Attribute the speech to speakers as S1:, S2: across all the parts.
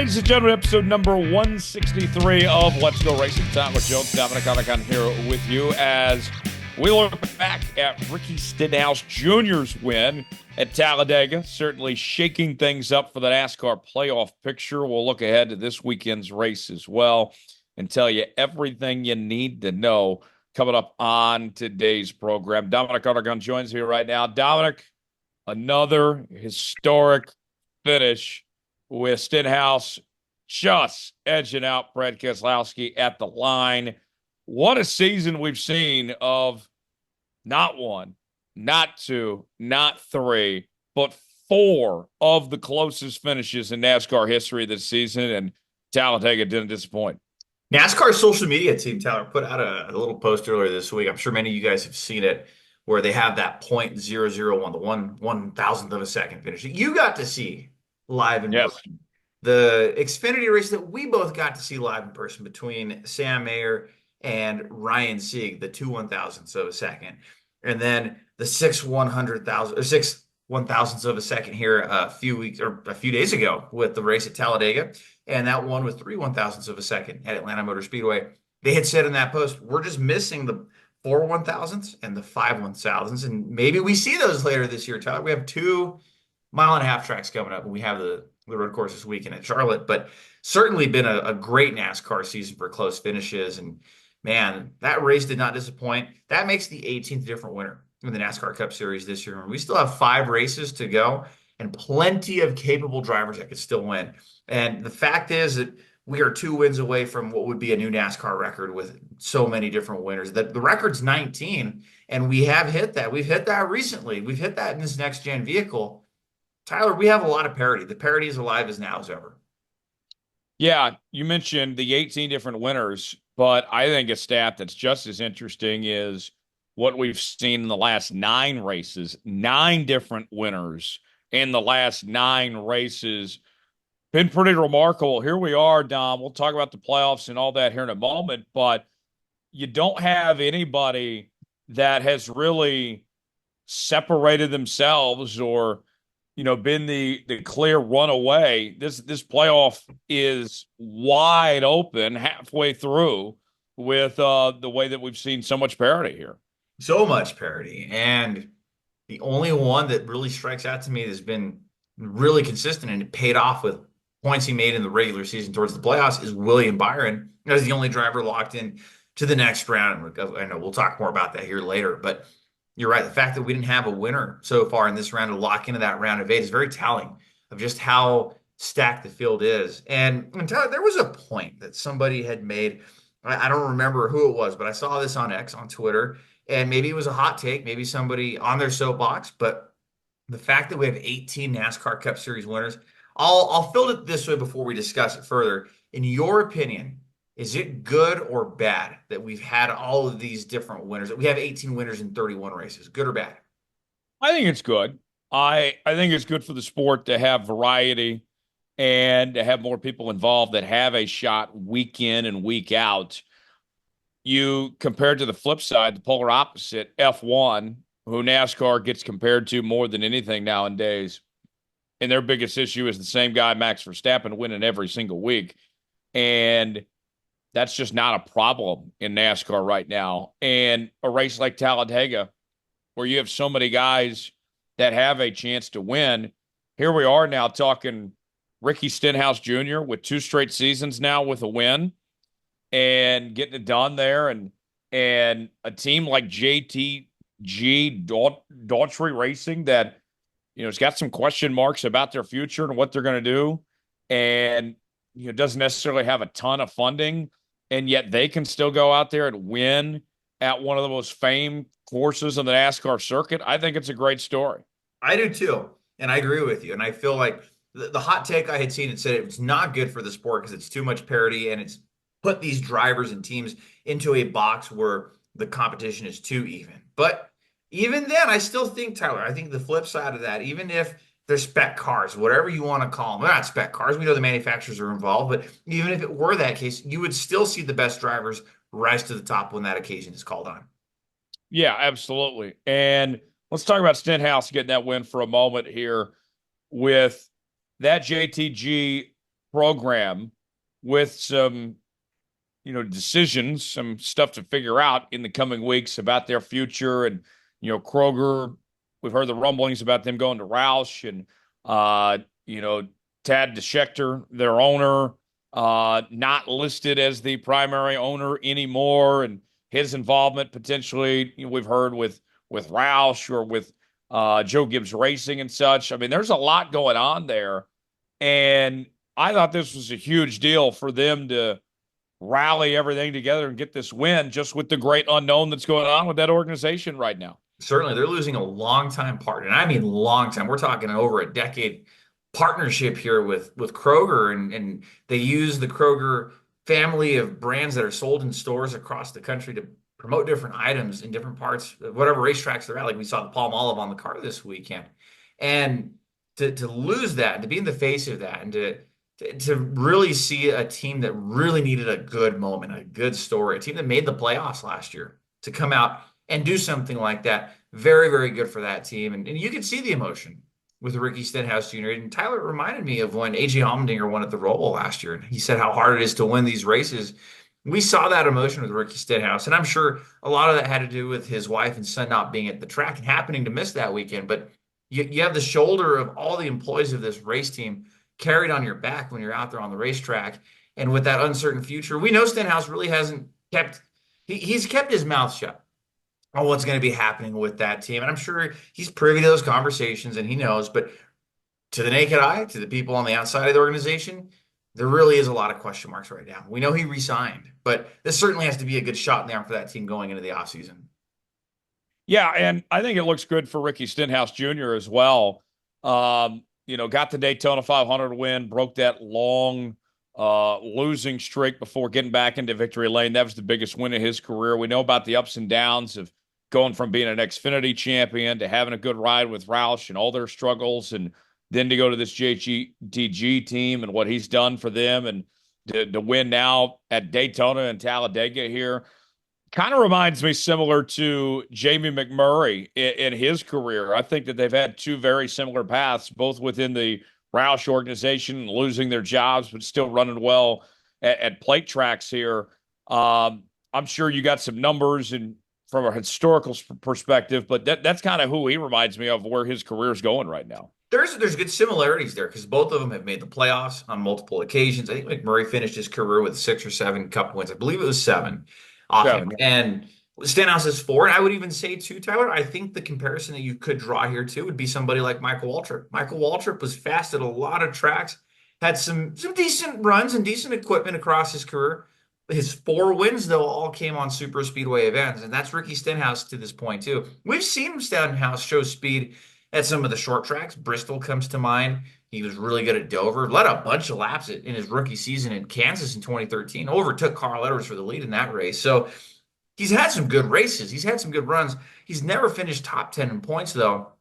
S1: ladies and gentlemen, episode number 163 of Let's Go Racing. Tyler Jones, Dominic Connicon here with you as we look back at Ricky Stenhouse Jr.'s win at Talladega, certainly shaking things up for the NASCAR playoff picture. We'll look ahead to this weekend's race as well and tell you everything you need to know coming up on today's program. Dominic Connicon joins me right now. Dominic, another historic finish with Stenhouse just edging out Brad Keselowski at the line. What a season we've seen of not one, not two, not three, but four of the closest finishes in NASCAR history this season, and Talladega didn't disappoint.
S2: NASCAR's social media team, Tyler, put out a little post earlier this week. I'm sure many of you guys have seen it, where they have that .001, the 1/1000th of a second finish. You got to see live in
S1: Yes.
S2: person. The Xfinity race that we both got to see live in person between Sam Mayer and Ryan Sieg, the 2/1000ths of a second. And then the 6/1000ths of a second here a few days ago with the race at Talladega. And that one with 3/1000ths of a second at Atlanta Motor Speedway. They had said in that post, we're just missing the 4/1000ths and the 5/1000ths. And maybe we see those later this year, Tyler. We have 2.5-mile tracks coming up, and we have the road course this weekend at Charlotte. But certainly been a great NASCAR season for close finishes. And man, that race did not disappoint. That makes the 18th different winner in the NASCAR Cup Series this year. And we still have 5 races to go and plenty of capable drivers that could still win. And the fact is that we are 2 wins away from what would be a new NASCAR record with so many different winners. The record's 19, and we have hit that. We've hit that recently. We've hit that in this next-gen vehicle. Tyler, we have a lot of parity. The parity is alive as now as ever.
S1: Yeah, you mentioned the 18 different winners, but I think a stat that's just as interesting is what we've seen in the last 9 races. 9 different winners in the last 9 races. Been pretty remarkable. Here we are, Dom. We'll talk about the playoffs and all that here in a moment, but you don't have anybody that has really separated themselves or been the clear runaway. This playoff is wide open halfway through with the way that we've seen so much parity here.
S2: So much parity. And the only one that really strikes out to me that's been really consistent and it paid off with points he made in the regular season towards the playoffs is William Byron. As the only driver locked in to the next round. I know we'll talk more about that here later, but you're right. The fact that we didn't have a winner so far in this round to lock into that round of 8 is very telling of just how stacked the field is. And Tyler, there was a point that somebody had made. I don't remember who it was, but I saw this on X, on Twitter, and maybe it was a hot take, maybe somebody on their soapbox, but the fact that we have 18 NASCAR Cup Series winners, I'll fill it this way before we discuss it further. In your opinion, is it good or bad that we've had all of these different winners, that we have 18 winners in 31 races? Good or bad?
S1: I think it's good. I think it's good for the sport to have variety and to have more people involved that have a shot week in and week out. You compared to the flip side, the polar opposite, F1, who NASCAR gets compared to more than anything nowadays. And their biggest issue is the same guy, Max Verstappen, winning every single week. And that's just not a problem in NASCAR right now. And a race like Talladega, where you have so many guys that have a chance to win, here we are now talking Ricky Stenhouse Jr. with 2 straight seasons now with a win and getting it done there. And a team like JTG Daughtry Racing that, it's got some question marks about their future and what they're going to do. And, doesn't necessarily have a ton of funding. And yet they can still go out there and win at one of the most famed courses on the NASCAR circuit. I think it's a great story.
S2: I do too. And I agree with you. And I feel like the hot take I had seen, it said it's not good for the sport because it's too much parity and it's put these drivers and teams into a box where the competition is too even. But even then, I still think, Tyler, I think the flip side of that, even if they're spec cars, whatever you want to call them, they're not spec cars. We know the manufacturers are involved, but even if it were that case, you would still see the best drivers rise to the top when that occasion is called on.
S1: Yeah, absolutely. And let's talk about Stenhouse getting that win for a moment here with that JTG program with some, decisions, some stuff to figure out in the coming weeks about their future. And, Kroger, we've heard the rumblings about them going to Roush and, you know, Tad DeSchechter, their owner, not listed as the primary owner anymore. And his involvement potentially, we've heard with Roush or with Joe Gibbs Racing and such. I mean, there's a lot going on there. And I thought this was a huge deal for them to rally everything together and get this win just with the great unknown that's going on with that organization right now.
S2: Certainly, they're losing a long-time partner, and I mean long time. We're talking over a decade partnership here with Kroger, and they use the Kroger family of brands that are sold in stores across the country to promote different items in different parts, whatever racetracks they're at. Like we saw the Palm Olive on the car this weekend, and to lose that, to be in the face of that, and to really see a team that really needed a good moment, a good story, a team that made the playoffs last year, to come out and do something like that. Very, very good for that team. And you can see the emotion with Ricky Stenhouse Jr. And Tyler reminded me of when A.J. Allmendinger won at the ROVAL last year. And he said how hard it is to win these races. We saw that emotion with Ricky Stenhouse. And I'm sure a lot of that had to do with his wife and son not being at the track and happening to miss that weekend. But you have the shoulder of all the employees of this race team carried on your back when you're out there on the racetrack. And with that uncertain future, we know Stenhouse really hasn't he's kept his mouth shut on what's going to be happening with that team. And I'm sure he's privy to those conversations and he knows, but to the naked eye, to the people on the outside of the organization, there really is a lot of question marks right now. We know he resigned, but this certainly has to be a good shot in the arm for that team going into the offseason.
S1: Yeah, and I think it looks good for Ricky Stenhouse Jr. as well. Got the Daytona 500 win, broke that long losing streak before getting back into victory lane. That was the biggest win of his career. We know about the ups and downs of going from being an Xfinity champion to having a good ride with Roush and all their struggles, and then to go to this JGTG team and what he's done for them, and to win now at Daytona and Talladega here. Kind of reminds me similar to Jamie McMurray in his career. I think that they've had two very similar paths, both within the Roush organization, losing their jobs, but still running well at plate tracks here. I'm sure you got some numbers and from a historical perspective, but that's kind of who he reminds me of, where his career is going right now.
S2: There's good similarities there because both of them have made the playoffs on multiple occasions. I think McMurray finished his career with 6 or 7 Cup wins. I believe it was 7 off him. And Stenhouse is 4. And I would even say, too, Tyler, I think the comparison that you could draw here, too, would be somebody like Michael Waltrip. Michael Waltrip was fast at a lot of tracks, had some decent runs and decent equipment across his career. His 4 wins, though, all came on super speedway events. And that's Ricky Stenhouse to this point, too. We've seen Stenhouse show speed at some of the short tracks. Bristol comes to mind. He was really good at Dover. Led a bunch of laps in his rookie season in Kansas in 2013. Overtook Carl Edwards for the lead in that race. So he's had some good races. He's had some good runs. He's never finished top 10 in points, though.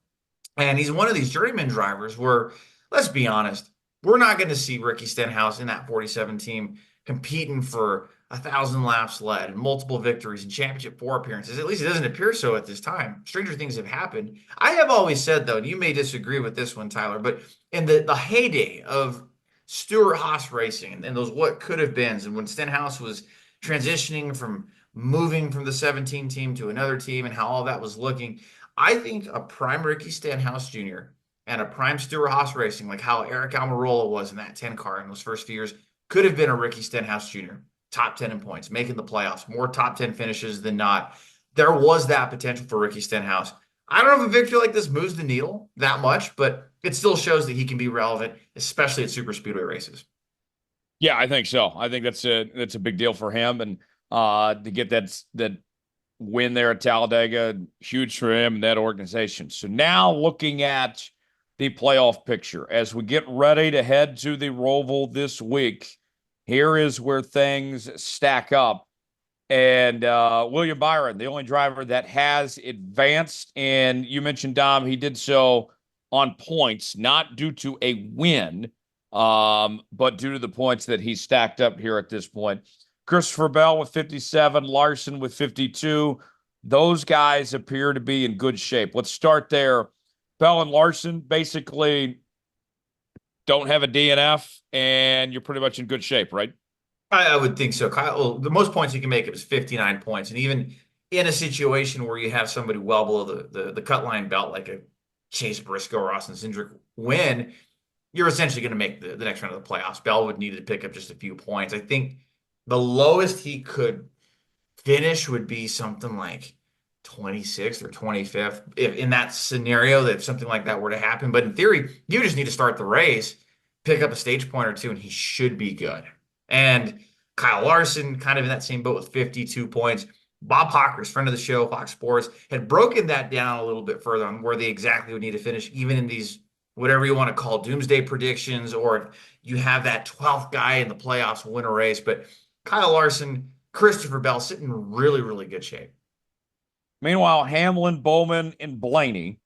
S2: And he's one of these journeyman drivers where, let's be honest, we're not going to see Ricky Stenhouse in that 47 team competing for 1,000 laps led and multiple victories and championship 4 appearances. At least it doesn't appear so at this time. Stranger things have happened. I have always said, though, and you may disagree with this one, Tyler, but in the heyday of Stewart-Haas racing and those what could have beens, and when Stenhouse was transitioning from moving from the 17 team to another team and how all that was looking, I think a prime Ricky Stenhouse Jr. and a prime Stewart-Haas racing, like how Eric Almirola was in that 10 car in those first few years, could have been a Ricky Stenhouse Jr. Top 10 in points, making the playoffs, more top 10 finishes than not. There was that potential for Ricky Stenhouse. I don't know if a victory like this moves the needle that much, but it still shows that he can be relevant, especially at super speedway races.
S1: Yeah, I think so. I think that's a big deal for him, and to get that win there at Talladega, huge for him and that organization. So now looking at the playoff picture as we get ready to head to the ROVAL this week. Here is where things stack up. And William Byron, the only driver that has advanced, and you mentioned, Dom, he did so on points, not due to a win, but due to the points that he stacked up here at this point. Christopher Bell with 57, Larson with 52. Those guys appear to be in good shape. Let's start there. Bell and Larson, basically don't have a DNF, and you're pretty much in good shape, right?
S2: I would think so. Kyle, well, the most points you can make is 59 points. And even in a situation where you have somebody well below the cut line belt, like a Chase Briscoe or Austin Cindric win, you're essentially going to make the next round of the playoffs. Bell would need to pick up just a few points. I think the lowest he could finish would be something like 26th or 25th. If in that scenario, that if something like that were to happen. But in theory, you just need to start the race, pick up a stage point or two, and he should be good. And Kyle Larson, kind of in that same boat with 52 points. Bob Hawkers, friend of the show, Fox Sports, had broken that down a little bit further on where they exactly would need to finish, even in these whatever you want to call doomsday predictions, or if you have that 12th guy in the playoffs win a race. But Kyle Larson, Christopher Bell sitting in really, really good shape.
S1: Meanwhile, Hamlin, Bowman, and Blaney.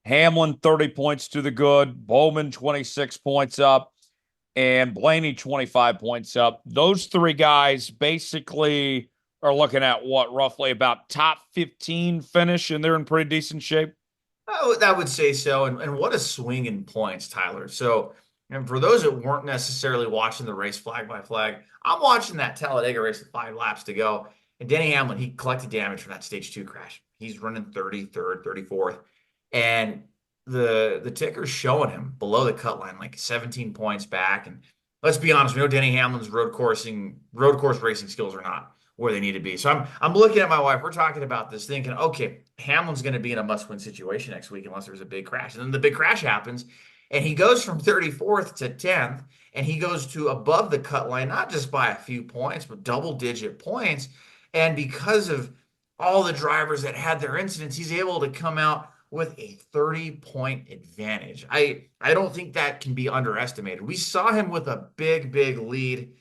S1: Hamlin 30 points to the good, Bowman 26 points up, and Blaney 25 points up. Those three guys basically are looking at what, roughly about top 15 finish, and they're in pretty decent shape.
S2: I would say so. And what a swing in points, Tyler. So, and for those that weren't necessarily watching the race flag by flag, I'm watching that Talladega race with 5 laps to go. And Denny Hamlin, he collected damage from that stage two crash. He's running 33rd, 34th. And the ticker's showing him below the cut line, like 17 points back. And let's be honest, we know Denny Hamlin's road course racing skills are not where they need to be. So I'm looking at my wife. We're talking about this, thinking, okay, Hamlin's going to be in a must-win situation next week unless there's a big crash. And then the big crash happens, and he goes from 34th to 10th, and he goes to above the cut line, not just by a few points, but double-digit points. And because of all the drivers that had their incidents, he's able to come out with a 30-point advantage. I don't think that can be underestimated. We saw him with a big, big lead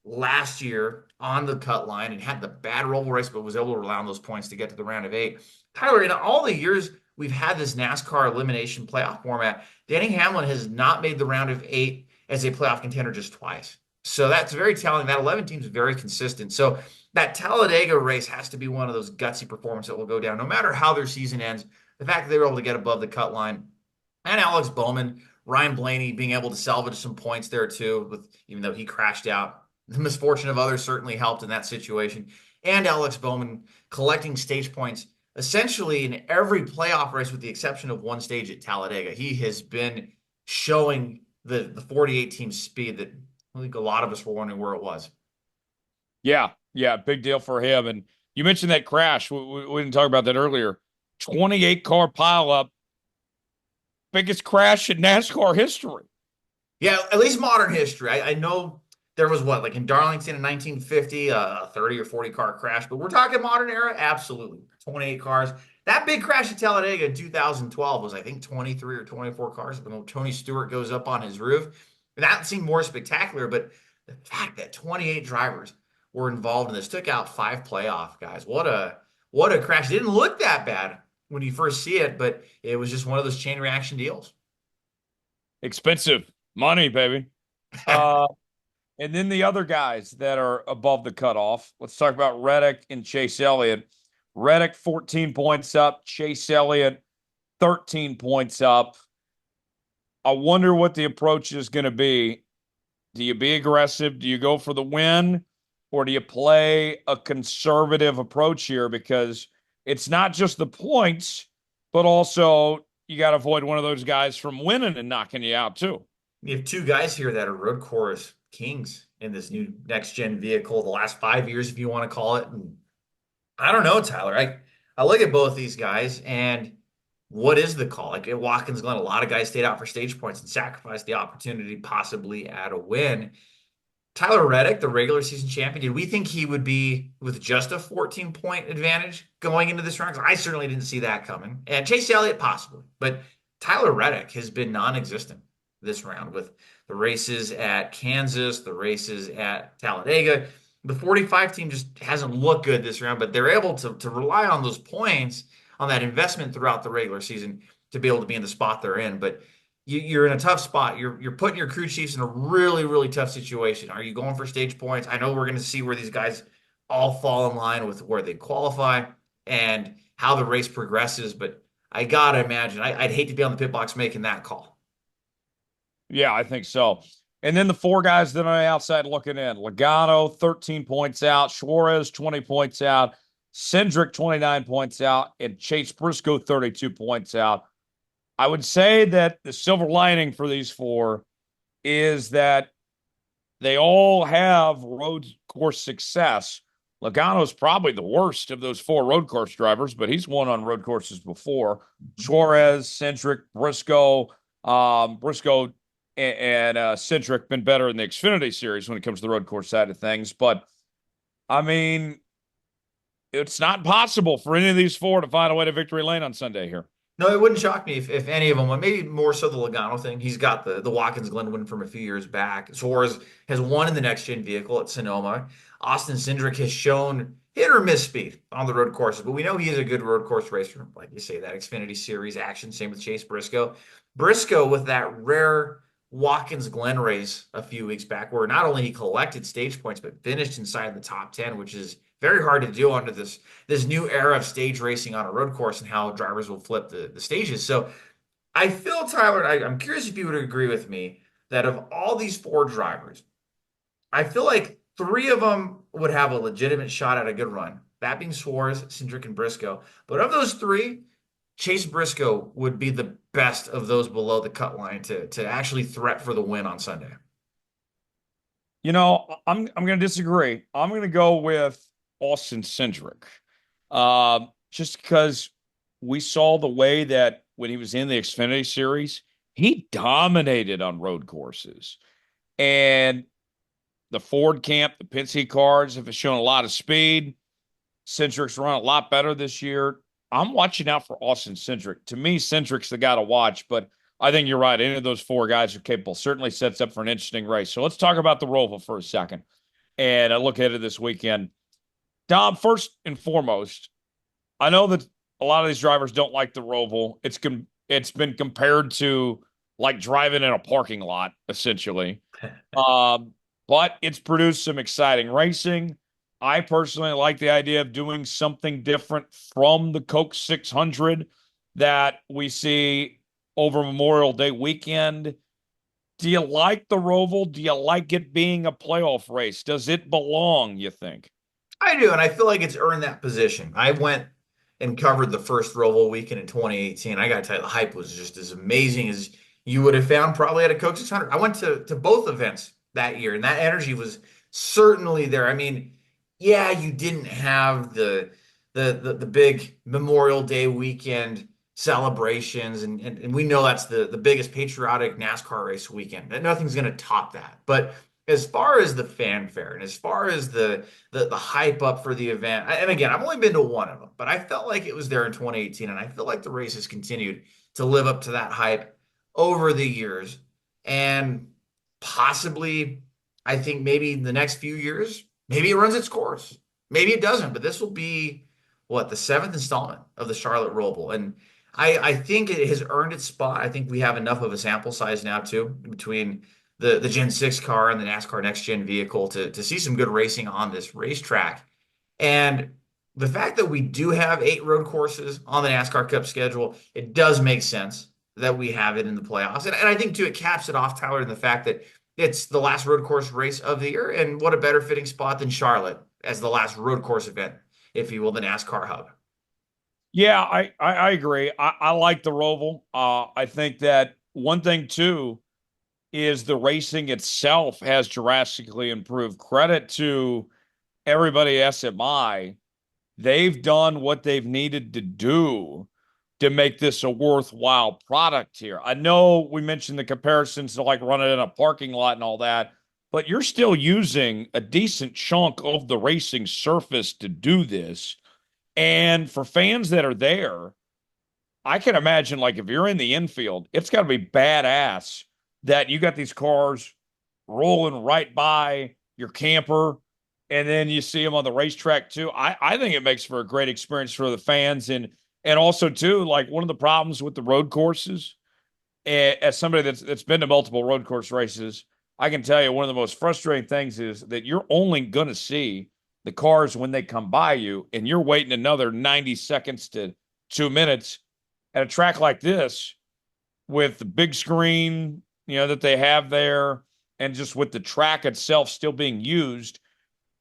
S2: last year on the cut line and had the bad roll race, but was able to rely on those points to get to the round of 8. Tyler, in all the years we've had this NASCAR elimination playoff format, Denny Hamlin has not made the round of 8 as a playoff contender just twice. So that's very telling. That 11 team is very consistent. So that Talladega race has to be one of those gutsy performances that will go down no matter how their season ends. The fact that they were able to get above the cut line, and Alex Bowman, Ryan Blaney being able to salvage some points there too, with even though he crashed out. The misfortune of others certainly helped in that situation. And Alex Bowman collecting stage points essentially in every playoff race with the exception of one stage at Talladega. He has been showing the 48 team speed that I think a lot of us were wondering where it was.
S1: Yeah, yeah, big deal for him. And you mentioned that crash. We didn't talk about that earlier. 28 car pileup, biggest crash in NASCAR history.
S2: Yeah, at least modern history. I know there was what, like in Darlington in 1950, a 30 or 40 car crash, but we're talking modern era? Absolutely. 28 cars. That big crash at Talladega in 2012 was, I think, 23 or 24 cars. When Tony Stewart goes up on his roof, that seemed more spectacular, but the fact that 28 drivers were involved in this took out 5 playoff guys. What a crash. It didn't look that bad when you first see it, but it was just one of those chain reaction deals.
S1: Expensive money, baby. And then the other guys that are above the cutoff. Let's talk about Reddick and Chase Elliott. Reddick 14 points up, Chase Elliott 13 points up. I wonder what the approach is going to be. Do you be aggressive? Do you go for the win? Or do you play a conservative approach here? Because it's not just the points, but also you got to avoid one of those guys from winning and knocking you out too.
S2: You have 2 guys here that are road course kings in this new next gen vehicle, the last 5 years, if you want to call it. And I don't know, Tyler. I look at both these guys, and what is the call? Like at Watkins Glen, a lot of guys stayed out for stage points and sacrificed the opportunity possibly at a win. Tyler Reddick, the regular season champion, did we think he would be with just a 14-point advantage going into this round? I certainly didn't see that coming. And Chase Elliott, possibly. But Tyler Reddick has been non-existent this round with the races at Kansas, the races at Talladega. The 45 team just hasn't looked good this round, but they're able to rely on those points, on that investment throughout the regular season to be able to be in the spot they're in. But you're in a tough spot. You're putting your crew chiefs in a really, really tough situation. Are you going for stage points? I know we're going to see where these guys all fall in line with where they qualify and how the race progresses, but I got to imagine I'd hate to be on the pit box making that call.
S1: Yeah, I think so. And then the four guys that are on the outside looking in: Logano, 13 points out; Suarez, 20 points out; Cindric, 29 points out; and Chase Briscoe, 32 points out. I would say that the silver lining for these four is that they all have road course success. Logano's probably the worst of those four road course drivers, but he's won on road courses before. Suarez, Cindric, Briscoe, Briscoe and Cindric been better in the Xfinity series when it comes to the road course side of things. But I mean, it's not possible for any of these four to find a way to victory lane on Sunday here.
S2: No, it wouldn't shock me if any of them won. Maybe more so the Logano thing. He's got the Watkins Glen win from a few years back. Suarez has won in the next gen vehicle at Sonoma. Austin Cindric has shown hit or miss speed on the road courses, but we know he is a good road course racer. Like you say, that Xfinity Series action. Same with Chase Briscoe. Briscoe with that rare Watkins Glen race a few weeks back, where not only he collected stage points but finished inside the top 10, which is very hard to do under this new era of stage racing on a road course and how drivers will flip the stages. So I feel, Tyler, I'm curious if you would agree with me that of all these four drivers, I feel like three of them would have a legitimate shot at a good run. That being Suarez, Cindric, and Briscoe. But of those three, Chase Briscoe would be the best of those below the cut line to actually threat for the win on Sunday.
S1: I'm going to disagree. I'm going to go with Austin Cindric, just because we saw the way that when he was in the Xfinity Series, he dominated on road courses, and the Ford camp, the Penske cars have shown a lot of speed. Cindric's run a lot better this year. I'm watching out for Austin Cindric. To me, Cindric's the guy to watch, but I think you're right. Any of those four guys are capable. Certainly sets up for an interesting race. So let's talk about the Roval for a second and I look ahead to this weekend. Dom, first and foremost, I know that a lot of these drivers don't like the Roval. It's been compared to like driving in a parking lot, essentially. Um, but it's produced some exciting racing. I personally like the idea of doing something different from the Coke 600 that we see over Memorial Day weekend. Do you like the Roval? Do you like it being a playoff race? Does it belong, you think?
S2: I do, and I feel like it's earned that position. I went and covered the first Roval weekend in 2018. I got to tell you, the hype was just as amazing as you would have found probably at a Coke 600. I went to both events that year, and that energy was certainly there. I mean, yeah, you didn't have the big Memorial Day weekend celebrations, and we know that's the biggest patriotic NASCAR race weekend. Nothing's going to top that, but as far as the fanfare and as far as the hype up for the event, and again, I've only been to one of them, but I felt like it was there in 2018, and I feel like the race has continued to live up to that hype over the years, and possibly, I think maybe the next few years, maybe it runs its course, maybe it doesn't, but this will be what the seventh installment of the Charlotte Roval, and I think it has earned its spot. I think we have enough of a sample size now too between the Gen 6 car and the NASCAR Next Gen vehicle to see some good racing on this racetrack. And the fact that we do have 8 road courses on the NASCAR Cup schedule, it does make sense that we have it in the playoffs. And I think too, it caps it off, Tyler, in the fact that it's the last road course race of the year. And what a better fitting spot than Charlotte as the last road course event, if you will, the NASCAR hub.
S1: Yeah, I agree. I like the Roval. I think that one thing too is the racing itself has drastically improved. Credit to everybody at SMI. They've done what they've needed to do to make this a worthwhile product here. I know we mentioned the comparisons to like running in a parking lot and all that, but you're still using a decent chunk of the racing surface to do this. And for fans that are there, I can imagine like if you're in the infield, it's got to be badass that you got these cars rolling right by your camper and then you see them on the racetrack too. I think it makes for a great experience for the fans and also too like one of the problems with the road courses as somebody that's been to multiple road course races, I can tell you one of the most frustrating things is that you're only going to see the cars when they come by you, and you're waiting another 90 seconds to 2 minutes at a track like this with the big screen, that they have there, and just with the track itself still being used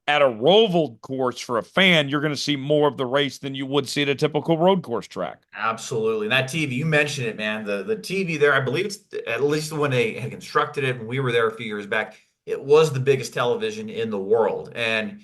S1: at a ROVAL course for a fan, you're going to see more of the race than you would see at a typical road course track.
S2: Absolutely. And that TV, you mentioned it, man. The TV there, I believe it's at least when they had constructed it when we were there a few years back, it was the biggest television in the world. And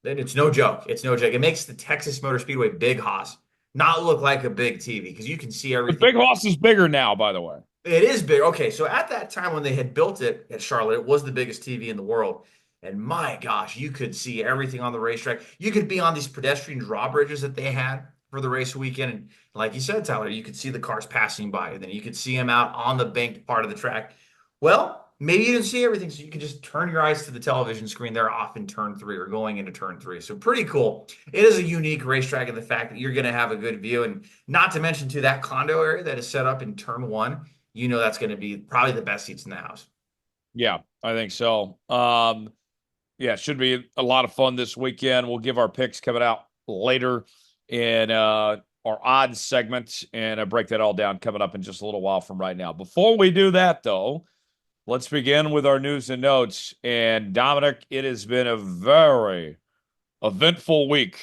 S2: it's no joke. It's no joke. It makes the Texas Motor Speedway Big Hoss not look like a big TV because you can see
S1: The
S2: everything.
S1: Big Hoss is bigger now, by the way.
S2: It is big. Okay, so at that time when they had built it at Charlotte, it was the biggest TV in the world. And my gosh, you could see everything on the racetrack. You could be on these pedestrian drawbridges that they had for the race weekend. And like you said, Tyler, you could see the cars passing by. And then you could see them out on the banked part of the track. Well, maybe you didn't see everything, so you could just turn your eyes to the television screen. They're off in turn three or going into turn three. So pretty cool. It is a unique racetrack in the fact that you're going to have a good view. And not to mention, to that condo area that is set up in turn one, that's going to be probably the best seats in the house.
S1: Yeah, I think so. Yeah, it should be a lot of fun this weekend. We'll give our picks coming out later in our odds segment and break that all down coming up in just a little while from right now. Before we do that, though, let's begin with our news and notes. And Dominic, it has been a very eventful week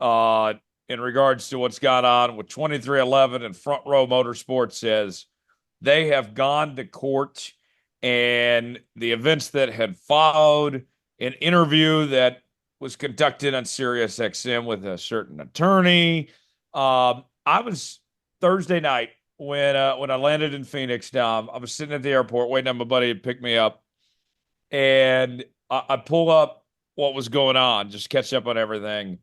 S1: in regards to what's gone on with 2311 and Front Row Motorsports says they have gone to court, and the events that had followed, an interview that was conducted on Sirius XM with a certain attorney. I was Thursday night when I landed in Phoenix. Dom, I was sitting at the airport waiting on my buddy to pick me up, and I pull up what was going on, just catch up on everything.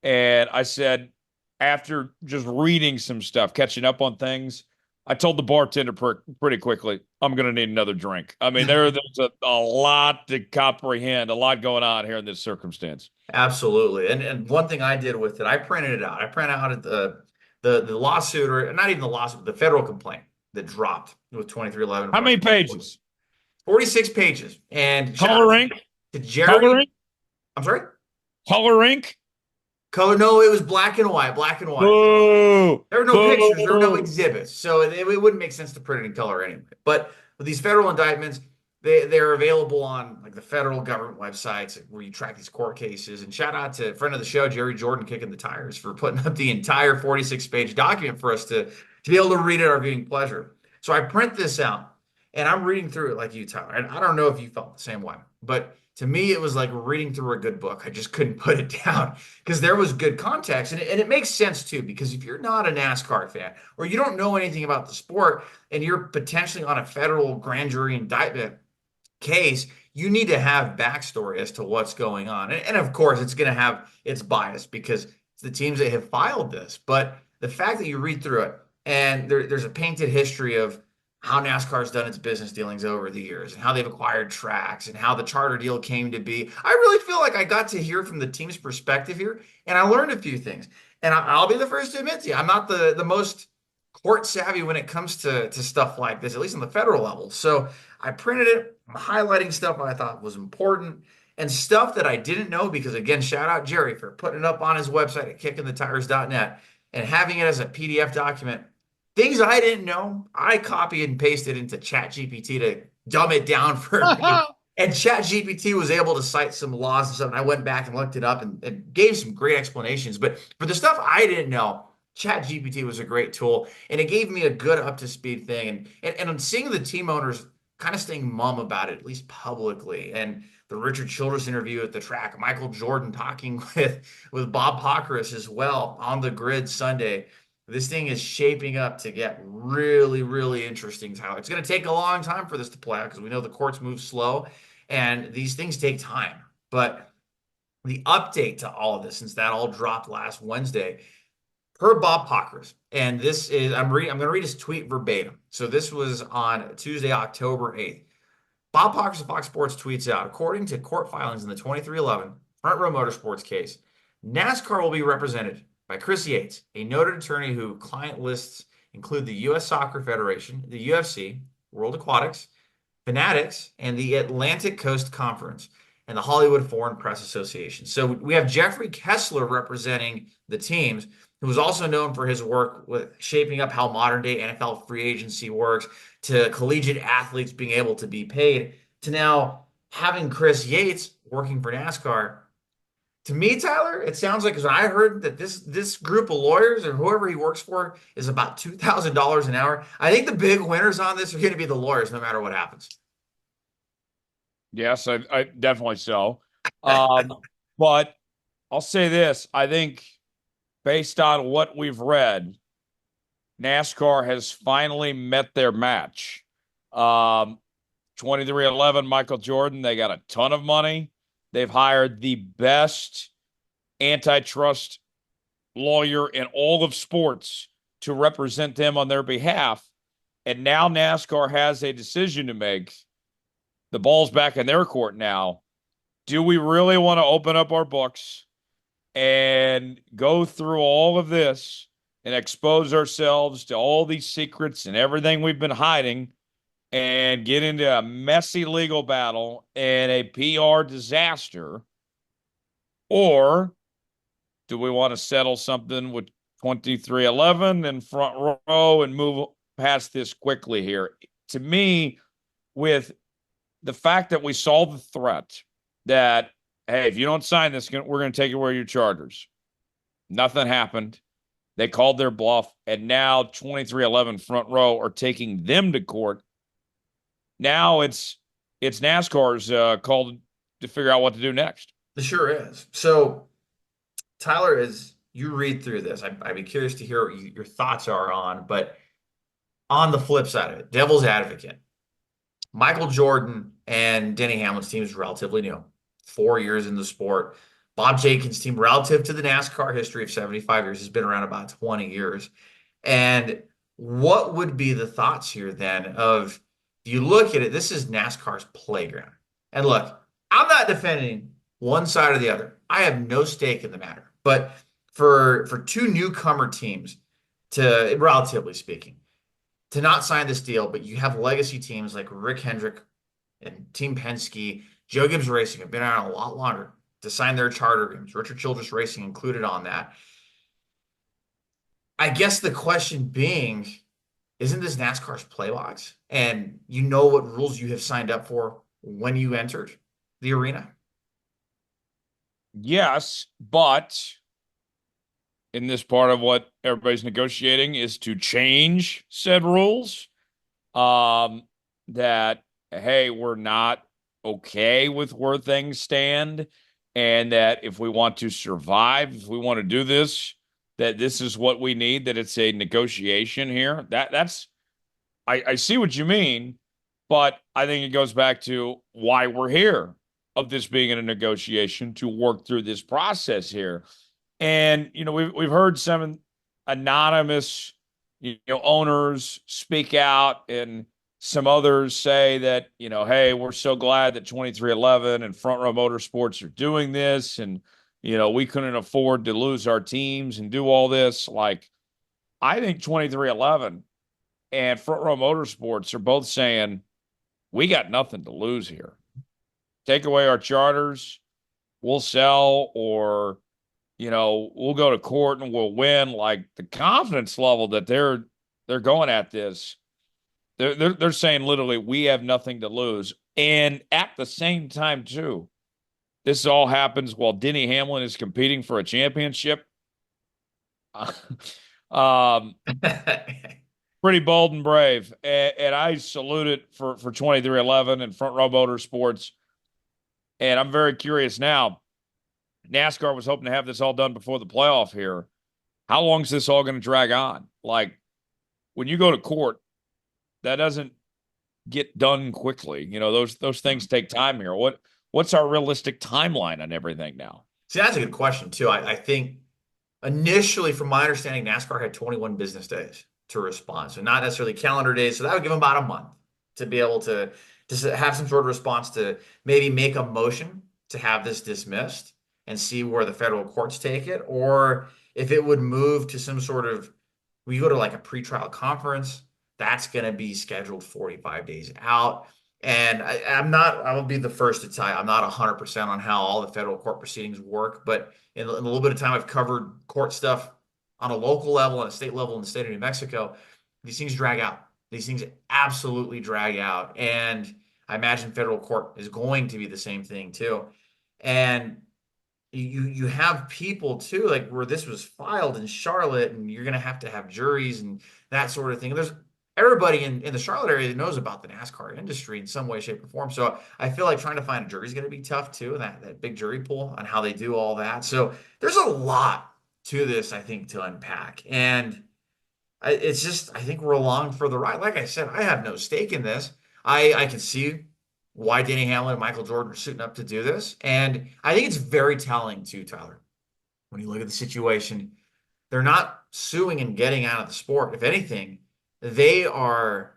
S1: And I said, after just reading some stuff, catching up on things, I told the bartender pretty quickly, I'm going to need another drink. I mean, there's a lot to comprehend, a lot going on here in this circumstance.
S2: Absolutely. And one thing I did with it, I printed it out. I printed out the lawsuit, or not even the lawsuit, the federal complaint that dropped with 2311
S1: How
S2: Front.
S1: many pages?
S2: 46 pages. And shout
S1: Color
S2: out
S1: ink?
S2: to
S1: Color
S2: Jerry.
S1: ink?
S2: I'm sorry?
S1: Color ink?
S2: Color? No, it was black and white, black and white.
S1: Boo!
S2: There were no pictures, there were no
S1: Boo!
S2: exhibits, so it wouldn't make sense to print it in color anyway. But with these federal indictments, they're available on like the federal government websites where you track these court cases. And shout out to a friend of the show, Jerry Jordan, kicking the tires for putting up the entire 46-page document for us to be able to read at our viewing pleasure. So I print this out and I'm reading through it like you, Tyler. And I don't know if you felt the same way, but to me, it was like reading through a good book. I just couldn't put it down because there was good context. And it makes sense too, because if you're not a NASCAR fan or you don't know anything about the sport and you're potentially on a federal grand jury indictment case, you need to have backstory as to what's going on. And of course, it's going to have its bias because it's the teams that have filed this. But the fact that you read through it and there's a painted history of how NASCAR's done its business dealings over the years and how they've acquired tracks and how the charter deal came to be. I really feel like I got to hear from the team's perspective here, and I learned a few things. And I'll be the first to admit to you, I'm not the most court savvy when it comes to stuff like this, at least on the federal level. So I printed it, I'm highlighting stuff I thought was important and stuff that I didn't know because, again, shout out Jerry for putting it up on his website at kickingthetires.net and having it as a PDF document. Things I didn't know, I copied and pasted into ChatGPT to dumb it down for me. And ChatGPT was able to cite some laws and stuff. And I went back and looked it up and gave some great explanations. But for the stuff I didn't know, ChatGPT was a great tool. And it gave me a good up to speed thing. And I'm seeing the team owners kind of staying mum about it, at least publicly. And the Richard Childress interview at the track, Michael Jordan talking with Bob Pockrass as well on the grid Sunday. This thing is shaping up to get really, really interesting, Tyler. It's going to take a long time for this to play out because we know the courts move slow and these things take time. But the update to all of this, since that all dropped last Wednesday, per Bob Pockrass, and this is, I'm going to read his tweet verbatim. So this was on Tuesday, October 8th. Bob Pockrass of Fox Sports tweets out, according to court filings in the 2311 Front Row Motorsports case, NASCAR will be represented by Chris Yates, a noted attorney who client lists include the U.S. Soccer Federation, the UFC, World Aquatics, Fanatics, and the Atlantic Coast Conference, and the Hollywood Foreign Press Association. So we have Jeffrey Kessler representing the teams. who was also known for his work with shaping up how modern day NFL free agency works, to collegiate athletes being able to be paid, to now having Chris Yates working for NASCAR. To me, Tyler, it sounds like, because I heard that this group of lawyers or whoever he works for is about $2,000 an hour. I think the big winners on this are going to be the lawyers, no matter what happens.
S1: Yes, I definitely so. But I'll say this. I think based on what we've read, NASCAR has finally met their match. Um, 2311, Michael Jordan, they got a ton of money. They've hired the best antitrust lawyer in all of sports to represent them on their behalf. And now NASCAR has a decision to make. The ball's back in their court now. Do we really want to open up our books and go through all of this and expose ourselves to all these secrets and everything we've been hiding and get into a messy legal battle and a PR disaster? Or do we want to settle something with 2311 in front row and move past this quickly here? To me, with the fact that we saw the threat that, hey, if you don't sign this, we're going to take away your charters. Nothing happened. They called their bluff, and now 2311 front row are taking them to court. Now it's NASCAR's call to figure out what to do next.
S2: It sure is. So, Tyler, as you read through this, I'd be curious to hear what your thoughts are on, but on the flip side of it, devil's advocate, Michael Jordan and Denny Hamlin's team is relatively new, 4 years in the sport. Bob Jenkins' team, relative to the NASCAR history of 75 years, has been around about 20 years. And what would be the thoughts here then of, if you look at it, this is NASCAR's playground. And look, I'm not defending one side or the other. I have no stake in the matter. But for two newcomer teams, to relatively speaking, to not sign this deal, but you have legacy teams like Rick Hendrick and Team Penske, Joe Gibbs Racing have been around a lot longer, to sign their charter agreements. Richard Childress Racing included on that. I guess the question being, isn't this NASCAR's playbox? And you know what rules you have signed up for when you entered the arena?
S1: Yes, but in this part of what everybody's negotiating is to change said rules. Um, that, hey, we're not okay with where things stand, and that if we want to survive, if we want to do this, that this is what we need, that it's a negotiation here. That's I see what you mean, but I think it goes back to why we're here, of this being in a negotiation to work through this process here. And we've heard some anonymous owners speak out, and some others say that, hey, we're so glad that 2311 and Front Row Motorsports are doing this, and we couldn't afford to lose our teams and do all this. Like, I think 2311 and Front Row Motorsports are both saying we got nothing to lose here. Take away our charters, we'll sell, or we'll go to court and we'll win. Like, the confidence level that they're going at this, they're saying literally we have nothing to lose. And at the same time, too, this all happens while Denny Hamlin is competing for a championship. um, Pretty bold and brave, and I salute it for 2311 and Front Row Motorsports. And I'm very curious now. NASCAR was hoping to have this all done before the playoff here. How long is this all going to drag on? Like, when you go to court, that doesn't get done quickly. Those things take time here. What's our realistic timeline on everything now?
S2: See, that's a good question, too. I think initially, from my understanding, NASCAR had 21 business days to respond. So not necessarily calendar days. So that would give them about a month to be able to have some sort of response, to maybe make a motion to have this dismissed and see where the federal courts take it. Or if it would move to some sort of, we go to like a pretrial conference, that's going to be scheduled 45 days out. And I will be the first to tell you, I'm not 100% on how all the federal court proceedings work, but in a little bit of time I've covered court stuff, on a local level, on a state level in the state of New Mexico, these things drag out. These things absolutely drag out. And I imagine federal court is going to be the same thing too. And you have people too, like where this was filed in Charlotte, and you're gonna have to have juries and that sort of thing. There's everybody in the Charlotte area that knows about the NASCAR industry in some way, shape, or form. So I feel like trying to find a jury is gonna be tough too, and that big jury pool on how they do all that. So there's a lot to this, I think, to unpack. And it's just, I think we're along for the ride. Like I said, I have no stake in this. I can see why Danny Hamlin and Michael Jordan are suiting up to do this. And I think it's very telling too, Tyler. When you look at the situation, they're not suing and getting out of the sport. If anything, they are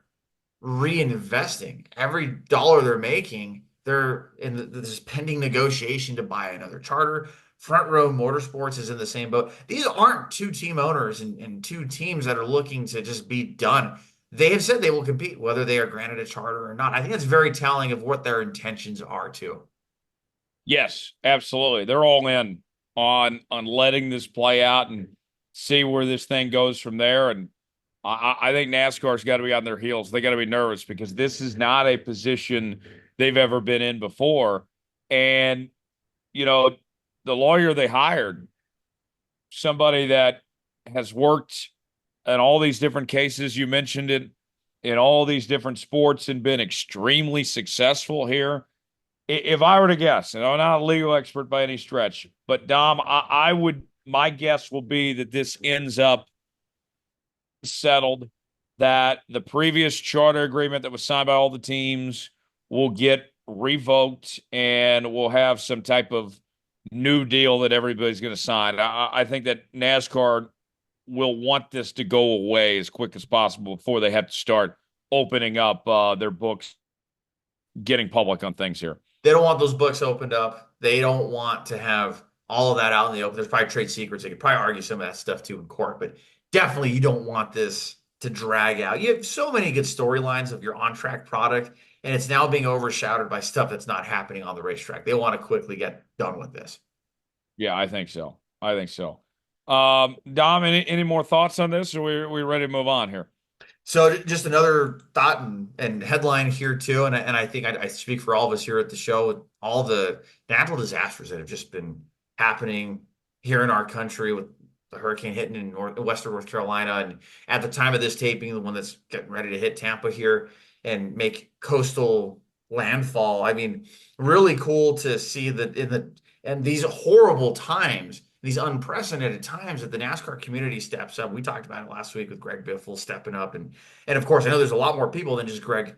S2: reinvesting every dollar they're making. They're in this pending negotiation to buy another charter. Front Row Motorsports is in the same boat. These aren't two team owners and two teams that are looking to just be done. They have said they will compete, whether they are granted a charter or not. I think that's very telling of what their intentions are, too.
S1: Yes, absolutely. They're all in on letting this play out and see where this thing goes from there. And I think NASCAR's got to be on their heels. They got to be nervous because this is not a position they've ever been in before. And, you know, the lawyer they hired, somebody that has worked in all these different cases, you mentioned it, in all these different sports and been extremely successful here. If I were to guess, and I'm not a legal expert by any stretch, but Dom, I would, my guess will be that this ends up settled, that the previous charter agreement that was signed by all the teams will get revoked and we'll have some type of new deal that everybody's going to sign. I think that NASCAR will want this to go away as quick as possible before they have to start opening up their books, getting public on things here.
S2: They don't want those books opened up. They don't want to have all of that out in the open. There's probably trade secrets. They could probably argue some of that stuff too in court, but definitely you don't want this to drag out. You have so many good storylines of your on-track product, and it's now being overshadowed by stuff that's not happening on the racetrack. They want to quickly get done with this.
S1: Yeah, I think so. I think so. Dom, any more thoughts on this, or we ready to move on here?
S2: So just another thought and headline here too, and I think I speak for all of us here at the show with all the natural disasters that have just been happening here in our country with the hurricane hitting in western North Carolina, and at the time of this taping, the one that's getting ready to hit Tampa here and make coastal landfall. I mean, really cool to see that and these horrible times, these unprecedented times that the NASCAR community steps up. We talked about it last week with Greg Biffle stepping up. And of course, I know there's a lot more people than just Greg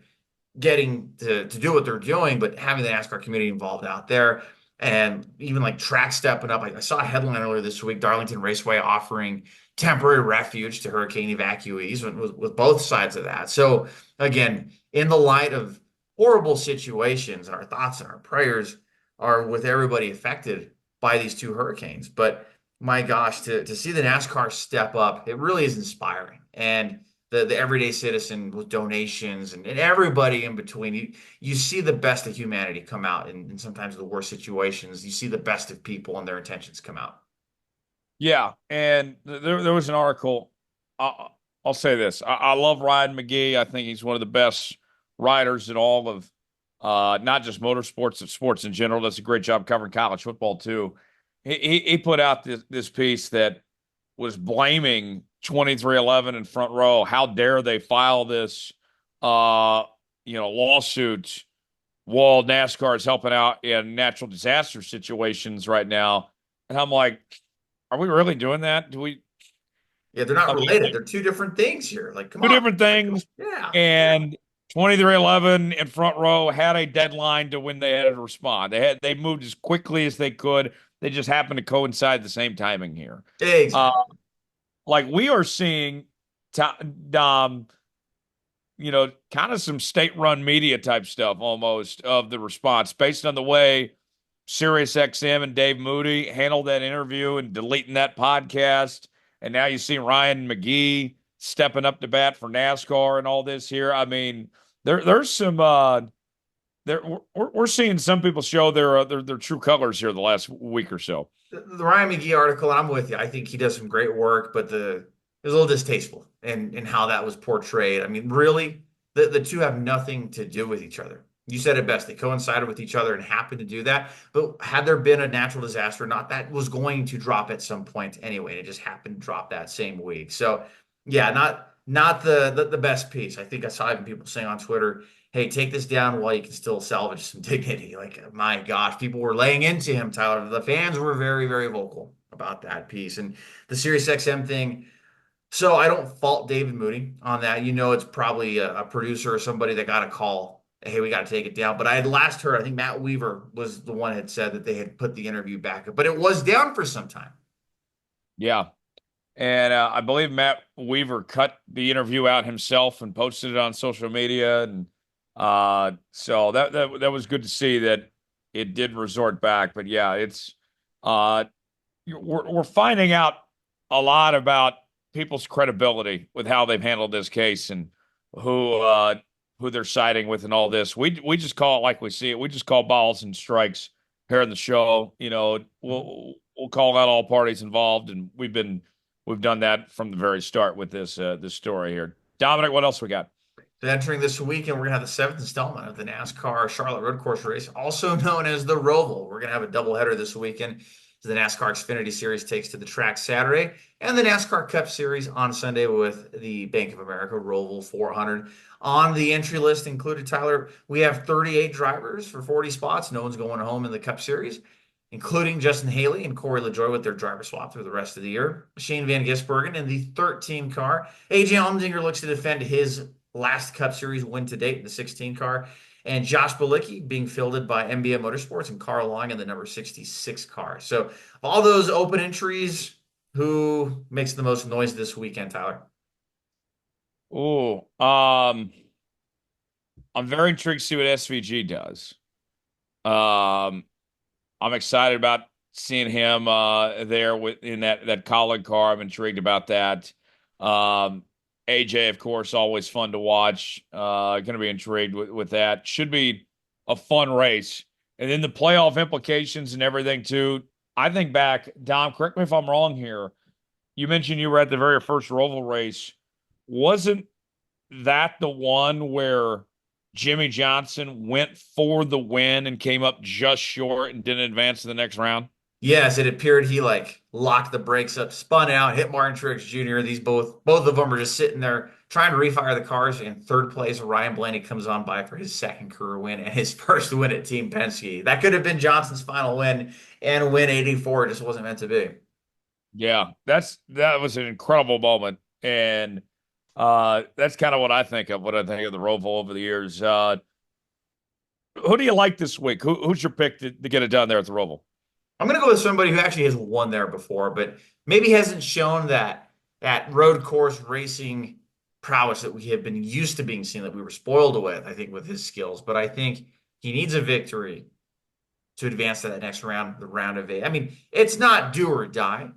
S2: getting to do what they're doing, but having the NASCAR community involved out there and even like track stepping up. I saw a headline earlier this week, Darlington Raceway offering temporary refuge to hurricane evacuees with both sides of that. So again, in the light of horrible situations, our thoughts and our prayers are with everybody affected by these two hurricanes. But my gosh, to see the NASCAR step up, it really is inspiring. And the everyday citizen with donations and everybody in between, you see the best of humanity come out in sometimes the worst situations. You see the best of people and their intentions come out.
S1: Yeah, and there was an article. I'll say this: I love Ryan McGee. I think he's one of the best writers in all of not just motorsports, but sports in general. Does a great job covering college football too. He put out this piece that was blaming 2311 and Front Row. How dare they file this lawsuit while NASCAR is helping out in natural disaster situations right now. And I'm like, are we really doing that? Do we?
S2: Yeah, they're not
S1: I mean,
S2: related. They're two different things here. Like, come
S1: two
S2: on.
S1: different things.
S2: Yeah.
S1: And 2311 and Front Row had a deadline to when they had to respond. They moved as quickly as they could. They just happened to coincide the same timing here. Uh,
S2: Exactly.
S1: like we are seeing, Dom, kind of some state-run media type stuff almost of the response based on the way SiriusXM and Dave Moody handled that interview and deleting that podcast. And now you see Ryan McGee stepping up to bat for NASCAR and all this here. I mean, there's some we're seeing some people show their true colors here the last week or so.
S2: The Ryan McGee article, and I'm with you. I think he does some great work, but it was a little distasteful in how that was portrayed. I mean, really, the two have nothing to do with each other. You said it best. They coincided with each other and happened to do that. But had there been a natural disaster, not that was going to drop at some point anyway. It just happened to drop that same week. So yeah, not the best piece. I think I saw even people saying on Twitter, hey, take this down while you can still salvage some dignity. Like, my gosh, people were laying into him, Tyler. The fans were very, very vocal about that piece. And the SiriusXM thing, so I don't fault David Moody on that. It's probably a producer or somebody that got a call. Hey, we got to take it down. But I had last heard, I think Matt Weaver was the one that had said that they had put the interview back up, but it was down for some time.
S1: Yeah. And I believe Matt Weaver cut the interview out himself and posted it on social media, and so that was good to see that it did resort back. But yeah, it's uh, we're finding out a lot about people's credibility with how they've handled this case and who uh, who they're siding with and all this. We just call it like we see it. We just call balls and strikes here in the show. We'll call out all parties involved, and we've done that from the very start with this story here. Dominic, what else we got?
S2: So entering this weekend, we're gonna have the seventh installment of the NASCAR Charlotte Road Course Race, also known as the ROVAL. We're gonna have a doubleheader this weekend. The NASCAR Xfinity Series takes to the track Saturday, and the NASCAR Cup Series on Sunday with the Bank of America ROVAL 400. On the entry list included, Tyler, we have 38 drivers for 40 spots. No one's going home in the Cup Series, including Justin Haley and Corey LaJoie with their driver swap through the rest of the year. Shane Van Gisbergen in the 13 car. AJ Allmendinger looks to defend his last Cup Series win to date in the 16 car. And Josh Bilicki being fielded by MBM Motorsports and Carl Long in the number 66 car. So, of all those open entries, who makes the most noise this weekend, Tyler?
S1: Oh, I'm very intrigued to see what SVG does. Um, I'm excited about seeing him there in that Colin car. I'm intrigued about that. AJ, of course, always fun to watch. Going to be intrigued with that. Should be a fun race. And then the playoff implications and everything too. I think back, Dom, correct me if I'm wrong here. You mentioned you were at the very first Roval race. Wasn't that the one where Jimmy Johnson went for the win and came up just short and didn't advance to the next round?
S2: Yes, it appeared he locked the brakes up, spun out, hit Martin Truex Jr. These both of them are just sitting there trying to refire the cars. In third place, Ryan Blaney comes on by for his second career win and his first win at Team Penske. That could have been Johnson's final win, and win 84 just wasn't meant to be.
S1: Yeah, that was an incredible moment. And that's kind of what I think of when I think of the Roval over the years. Who do you like this week? Who's your pick to get it done there at the Roval?
S2: I'm going to go with somebody who actually has won there before, but maybe hasn't shown that road course racing prowess that we have been used to being seen, that we were spoiled with, I think, with his skills. But I think he needs a victory to advance to that next round, the round of eight. I mean, it's not do or die,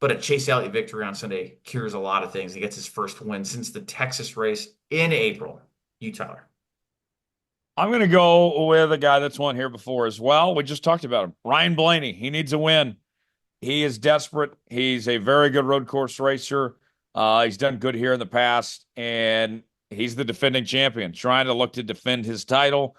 S2: but a Chase Elliott victory on Sunday cures a lot of things. He gets his first win since the Texas race in April. You, Tyler.
S1: I'm going to go with a guy that's won here before as well. We just talked about him, Ryan Blaney. He needs a win. He is desperate. He's a very good road course racer. He's done good here in the past, and he's the defending champion, trying to look to defend his title.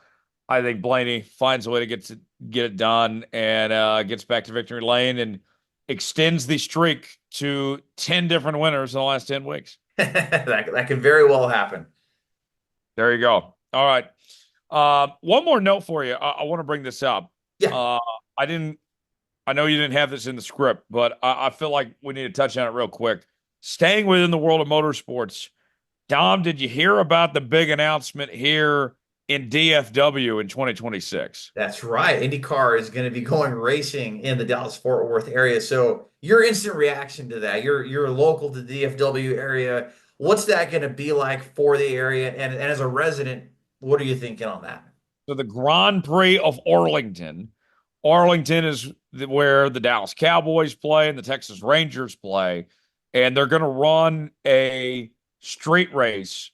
S1: I think Blaney finds a way to get it done and gets back to victory lane and extends the streak to 10 different winners in the last 10 weeks.
S2: That could very well happen.
S1: There you go. All right. One more note for you. I want to bring this up.
S2: Yeah.
S1: I know you didn't have this in the script, but I feel like we need to touch on it real quick. Staying within the world of motorsports, Dom, did you hear about the big announcement here in DFW in 2026?
S2: That's right. IndyCar is going to be going racing in the Dallas-Fort Worth area. So your instant reaction to that, you're local to the DFW area. What's that going to be like for the area? And as a resident, what are you thinking on that?
S1: So the Grand Prix of Arlington. Arlington is where the Dallas Cowboys play and the Texas Rangers play. And they're going to run a street race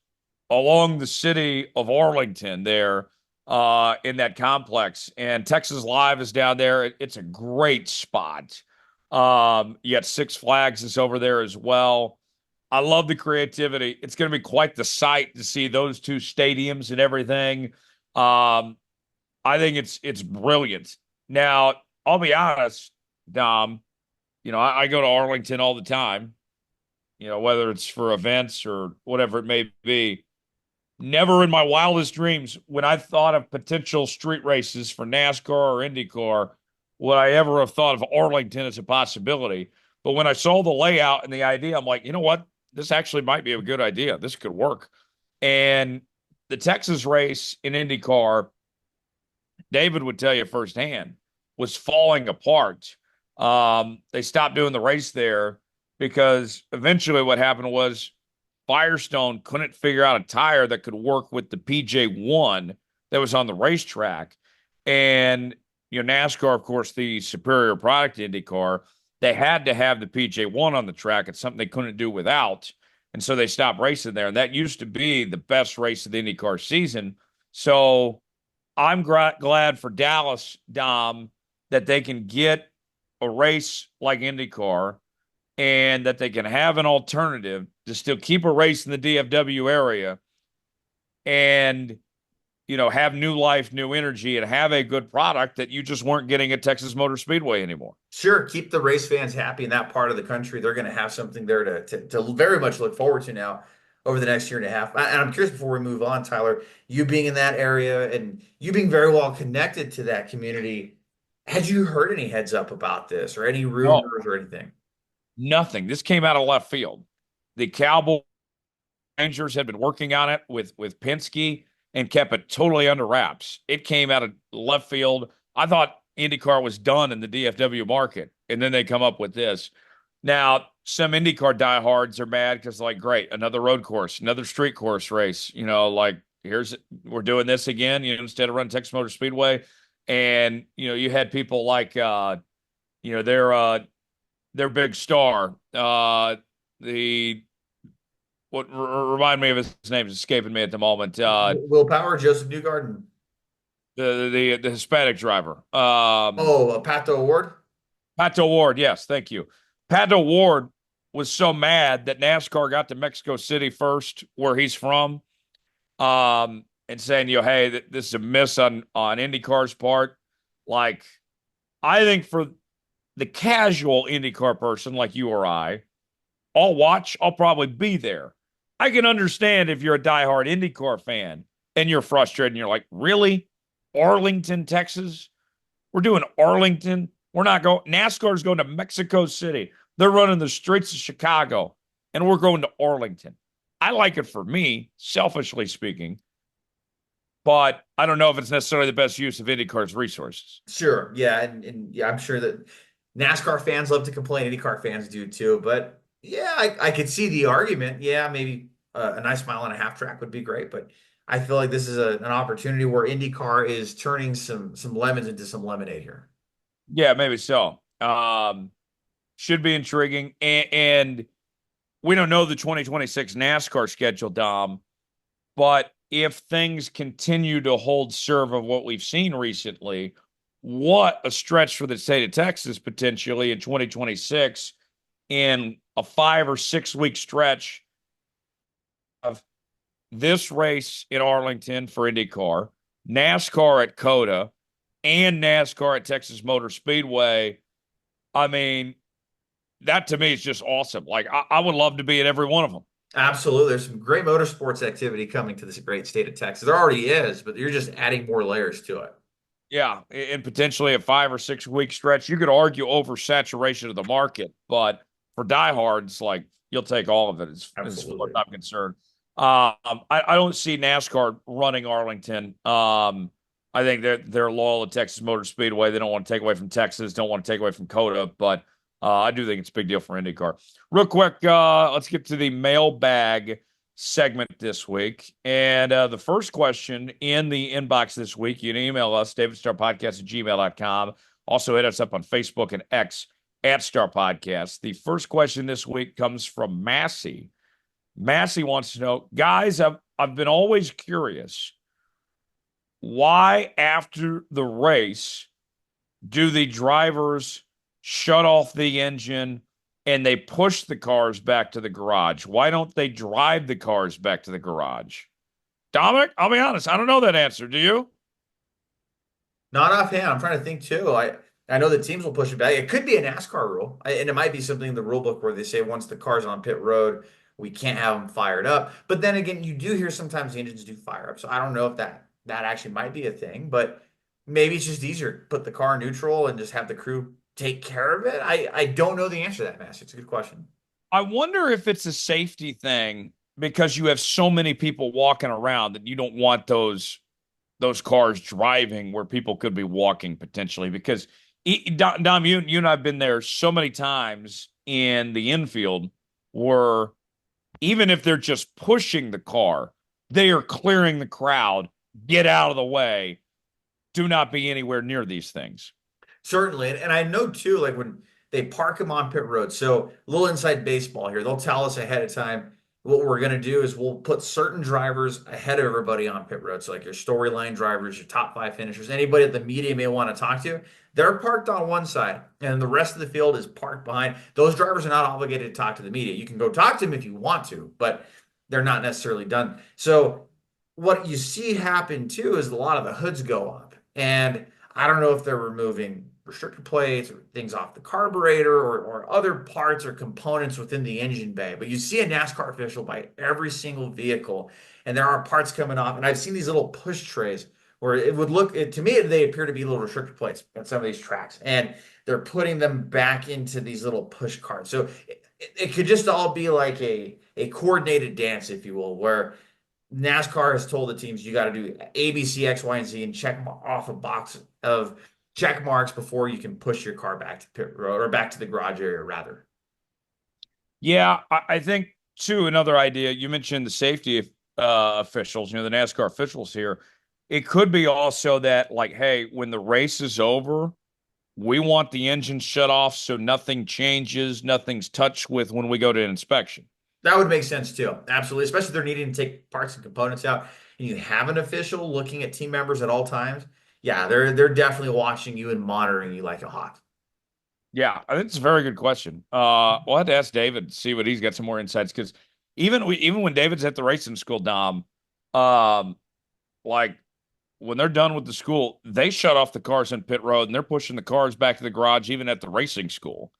S1: along the city of Arlington there in that complex. And Texas Live is down there. It's a great spot. You got Six Flags is over there as well. I love the creativity. It's going to be quite the sight to see those two stadiums and everything. Um, I think it's brilliant. Now, I'll be honest, Dom. I go to Arlington all the time. Whether it's for events or whatever it may be. Never in my wildest dreams, when I thought of potential street races for NASCAR or IndyCar, would I ever have thought of Arlington as a possibility. But when I saw the layout and the idea, I'm like, you know what? This actually might be a good idea. This could work. And the Texas race in IndyCar, David would tell you firsthand, was falling apart. They stopped doing the race there because eventually what happened was Firestone couldn't figure out a tire that could work with the PJ1 that was on the racetrack. And, NASCAR, of course, the superior product IndyCar, they had to have the PJ1 on the track. It's something they couldn't do without. And so they stopped racing there. And that used to be the best race of the IndyCar season. So I'm glad for Dallas, Dom, that they can get a race like IndyCar and that they can have an alternative to still keep a race in the DFW area and, have new life, new energy, and have a good product that you just weren't getting at Texas Motor Speedway anymore.
S2: Sure, keep the race fans happy in that part of the country. They're going to have something there to very much look forward to now over the next year and a half. And I'm curious before we move on, Tyler, you being in that area and you being very well connected to that community, had you heard any heads up about this or any
S1: No,
S2: rumors or anything?
S1: nothing. This came out of left field. The Cowboy Rangers had been working on it with Penske and kept it totally under wraps. It came out of left field. I thought IndyCar was done in the DFW market, and then they come up with this. Now, some IndyCar diehards are mad because, like, great, another road course, another street course race. We're doing this again. Instead of running Texas Motor Speedway, and you had people like, their big star, the what remind me of his name is escaping me at the moment.
S2: Will Power, Joseph Newgarden.
S1: The Hispanic driver.
S2: Oh, Pato Award.
S1: Pato Ward. Yes, thank you. Pato Ward was so mad that NASCAR got to Mexico City first, where he's from, and saying, hey, this is a miss on IndyCar's part. Like, I think for the casual IndyCar person like you or I'll watch. I'll probably be there. I can understand if you're a diehard IndyCar fan and you're frustrated and you're like, really? Arlington, Texas? We're doing Arlington. We're not going. NASCAR's going to Mexico City. They're running the streets of Chicago, and we're going to Arlington. I like it for me, selfishly speaking, but I don't know if it's necessarily the best use of IndyCar's resources.
S2: Sure. Yeah. And yeah, I'm sure that NASCAR fans love to complain. IndyCar fans do too. But yeah, I could see the argument. Yeah, maybe a nice mile and a half track would be great. But I feel like this is an opportunity where IndyCar is turning some lemons into some lemonade here.
S1: Yeah, maybe so. Should be intriguing. And we don't know the 2026 NASCAR schedule, Dom, but if things continue to hold serve of what we've seen recently, what a stretch for the state of Texas potentially in 2026 in a 5 or 6 week stretch of this race in Arlington for IndyCar, NASCAR at COTA, and NASCAR at Texas Motor Speedway. I mean, that to me is just awesome. Like, I would love to be at every one of them.
S2: Absolutely. There's some great motorsports activity coming to this great state of Texas. There already is, but you're just adding more layers to it.
S1: Yeah, and potentially a 5 or 6 week stretch. You could argue oversaturation of the market, but for diehards, like, you'll take all of it as far as
S2: Absolutely.
S1: I'm concerned. I don't see NASCAR running Arlington. I think they're loyal to Texas Motor Speedway. They don't want to take away from Texas, don't want to take away from COTA, but I do think it's a big deal for IndyCar. Real quick, let's get to the mailbag segment this week. And the first question in the inbox this week, you can email us, davidstarpodcast@gmail.com. Also hit us up on Facebook and X @Star Podcast. The first question this week comes from Massey. Massey wants to know, guys, I've been always curious. Why, after the race, do the drivers shut off the engine and they push the cars back to the garage? Why don't they drive the cars back to the garage? Dominic, I'll be honest, I don't know that answer. Do you?
S2: Not offhand. I'm trying to think too. I know the teams will push it back. It could be a NASCAR rule, and it might be something in the rule book where they say once the car's on pit road, we can't have them fired up. But then again, you do hear sometimes the engines do fire up. So I don't know if that actually might be a thing, but maybe it's just easier to put the car in neutral and just have the crew take care of it. I don't know the answer to that, Mass. It's a good question.
S1: I wonder if it's a safety thing because you have so many people walking around that you don't want those cars driving where people could be walking potentially. Because Dom, you and I've been there so many times in the infield where even if they're just pushing the car, they are clearing the crowd. Get out of the way. Do not be anywhere near these things.
S2: Certainly. And I know too, like when they park them on pit road. So a little inside baseball here. They'll tell us ahead of time what we're going to do is we'll put certain drivers ahead of everybody on pit road. So like your storyline drivers, your top five finishers, anybody that the media may want to talk to, they're parked on one side and the rest of the field is parked behind. Those drivers are not obligated to talk to the media. You can go talk to them if you want to, but they're not necessarily done. So what you see happen too is a lot of the hoods go up. And I don't know if they're removing restrictor plates or things off the carburetor or other parts or components within the engine bay. But you see a NASCAR official by every single vehicle, and there are parts coming off. And I've seen these little push trays where it would look, to me, they appear to be little restrictor plates at some of these tracks. And they're putting them back into these little push carts. So it could just all be like a coordinated dance, if you will, where NASCAR has told the teams you got to do A, B, C, X, Y, and Z and check off a box of check marks before you can push your car back to pit road or back to the garage area, rather.
S1: Yeah, I think too, another idea, you mentioned the safety officials, the NASCAR officials here. It could be also that, like, hey, when the race is over, we want the engine shut off so nothing changes, nothing's touched with when we go to inspection.
S2: That would make sense too. Absolutely. Especially if they're needing to take parts and components out and you have an official looking at team members at all times. Yeah, they're definitely watching you and monitoring you like a hawk.
S1: Yeah, I think it's a very good question. We'll have to ask David to see what he's got some more insights because even when David's at the racing school, Dom, um, like when they're done with the school, they shut off the cars in pit road and they're pushing the cars back to the garage, even at the racing school.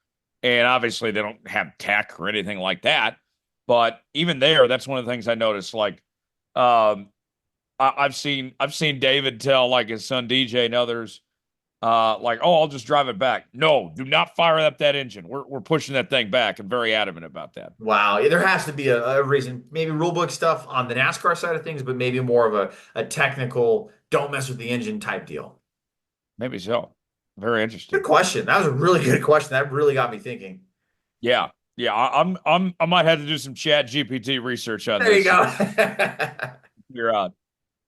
S1: And obviously, they don't have tech or anything like that. But even there, that's one of the things I noticed. Like, I've seen David tell like his son DJ and others, like, oh, I'll just drive it back. No, do not fire up that engine. We're pushing that thing back and very adamant about that.
S2: Wow. Yeah, there has to be a reason, maybe rule book stuff on the NASCAR side of things, but maybe more of a technical, don't mess with the engine type deal.
S1: Maybe so. Very
S2: Good
S1: interesting.
S2: question. That was a really good question. That really got me thinking.
S1: Yeah. Yeah, I might have to do some chat GPT research on
S2: There you
S1: this to
S2: go.
S1: figure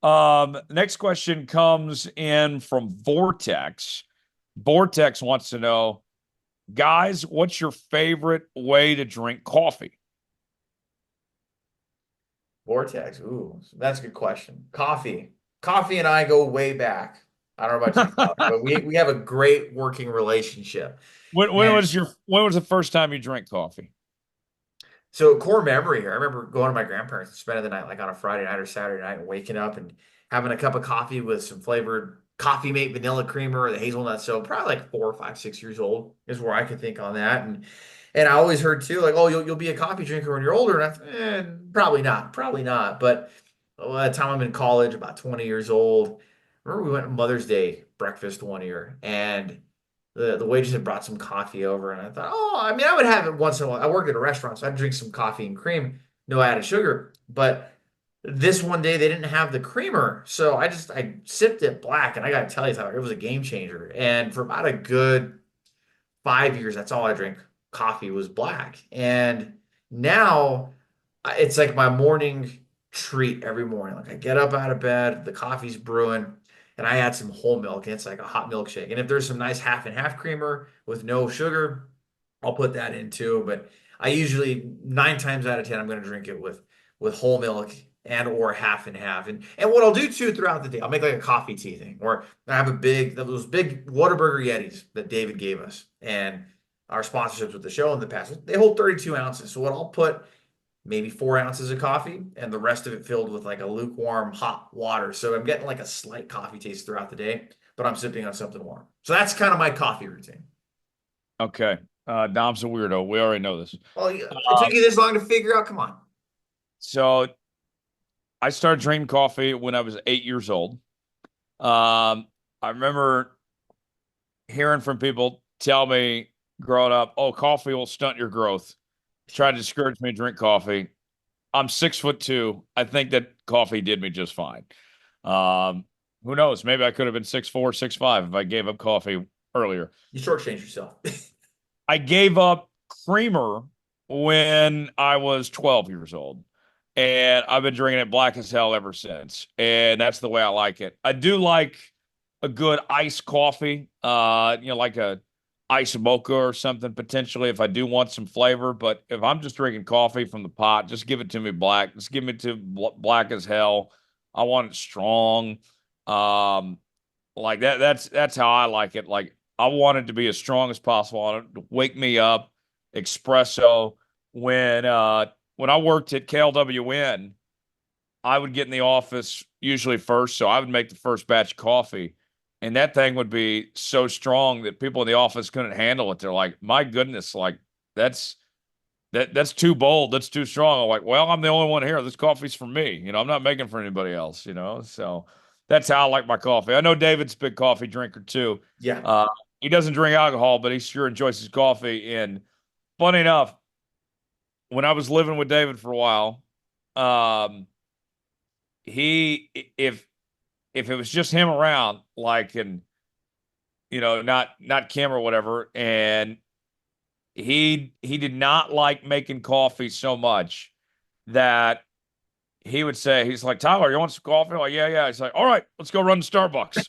S1: out. Next question comes in from Vortex. Vortex wants to know, guys, what's your favorite way to drink coffee?
S2: Vortex. Ooh, that's a good question. Coffee. Coffee and I go way back. I don't know about you, Tyler, but we have a great working relationship. And
S1: When was the first time you drank coffee?
S2: so core memory here. I remember going to my grandparents and spending the night like on a Friday night or Saturday night and waking up and having a cup of coffee with some flavored coffee mate vanilla creamer or the hazelnut soap. Probably like 4 or 5, 6 years old is where I could think on that. And I always heard too, like, oh, you'll be a coffee drinker when you're older. And I thought, probably not, probably not. But by the time I'm in college, about 20 years old, I remember we went to Mother's Day breakfast one year and the waitress had brought some coffee over, and I thought, oh, I mean, I would have it once in a while. I worked at a restaurant, so I'd drink some coffee and cream, no added sugar. But this one day they didn't have the creamer, so I sipped it black, and I got to tell you, Tyler, it was a game changer. And for about a good 5 years, that's all I drank. Coffee was black, and now it's like my morning treat every morning. Like I get up out of bed, the coffee's brewing, and I add some whole milk, and it's like a hot milkshake. And if there's some nice half and half creamer with no sugar, I'll put that in too. But I usually 9 times out of 10, I'm going to drink it with whole milk. and or half and half. And what I'll do too throughout the day, I'll make like a coffee tea thing, or I have those big Whataburger Yetis that David gave us, and our sponsorships with the show in the past. They hold 32 ounces. So what I'll put maybe 4 ounces of coffee and the rest of it filled with like a lukewarm hot water. So I'm getting like a slight coffee taste throughout the day, but I'm sipping on something warm. So that's kind of my coffee routine.
S1: Okay. Dom's a weirdo. We already know this.
S2: Well, it
S1: Uh,
S2: took you this long to figure out. Come on.
S1: so I started drinking coffee when I was 8 years old. I remember hearing from people tell me growing up, "Oh, coffee will stunt your growth." Tried to discourage me to drink coffee. I'm 6'2". I think that coffee did me just fine. Um, who knows? Maybe I could have been 6'4", 6'5" if I gave up coffee earlier.
S2: You shortchange yourself.
S1: I gave up creamer when I was 12 years old. And I've been drinking it black as hell ever since. And that's the way I like it. I do like a good iced coffee, like a iced mocha or something potentially if I do want some flavor. But if I'm just drinking coffee from the pot, just give it to me black. Just give me to black as hell. I want it strong. Like that. That's how I like it. Like I want it to be as strong as possible. I want it to wake me up. Espresso. When I worked at KLWN, I would get in the office usually first, so I would make the first batch of coffee, and that thing would be so strong that people in the office couldn't handle it. They're like, "My goodness, like that's that's too bold. That's too strong." I'm like, "Well, I'm the only one here. This coffee's for me. I'm not making for anybody else. So that's how I like my coffee. I know David's a big coffee drinker too.
S2: Yeah.
S1: Uh, he doesn't drink alcohol, but he sure enjoys his coffee. And funny enough, when I was living with David for a while, um, he if it was just him around, like and not Kim or whatever, and he did not like making coffee so much that he would say, he's like, "Tyler, you want some coffee?" I'm like, yeah, yeah. He's like, "All right, let's go run to Starbucks."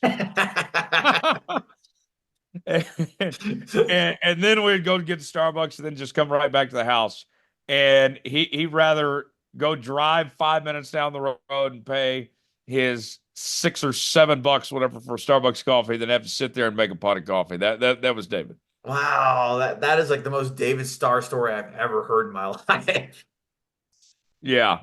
S1: and, and then we'd go get to Starbucks and then just come right back to the house. And he'd rather go drive 5 minutes down the road and pay his $6 or $7, whatever, for Starbucks coffee than have to sit there and make a pot of coffee. That was David.
S2: Wow, that is like the most David Starr story I've ever heard in my life.
S1: Yeah.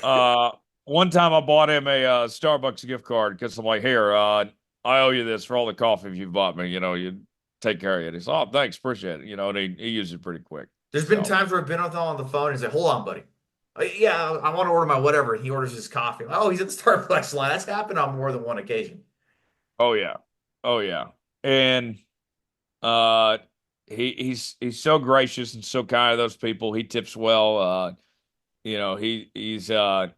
S1: Uh, One time I bought him a Starbucks gift card because I'm like, "Here, I owe you this for all the coffee you've bought me. You take care of it." He's, "Oh, thanks, appreciate it." And he used it pretty quick.
S2: There's been
S1: So,
S2: times where I've been with him on the phone and he's like, "Hold on, buddy. Yeah, I want to order my whatever." And he orders his coffee. Oh, he's at the Starbucks line. That's happened on more than one occasion.
S1: oh yeah, oh yeah, and uh, he's so gracious and so kind of those people. He tips well. He's a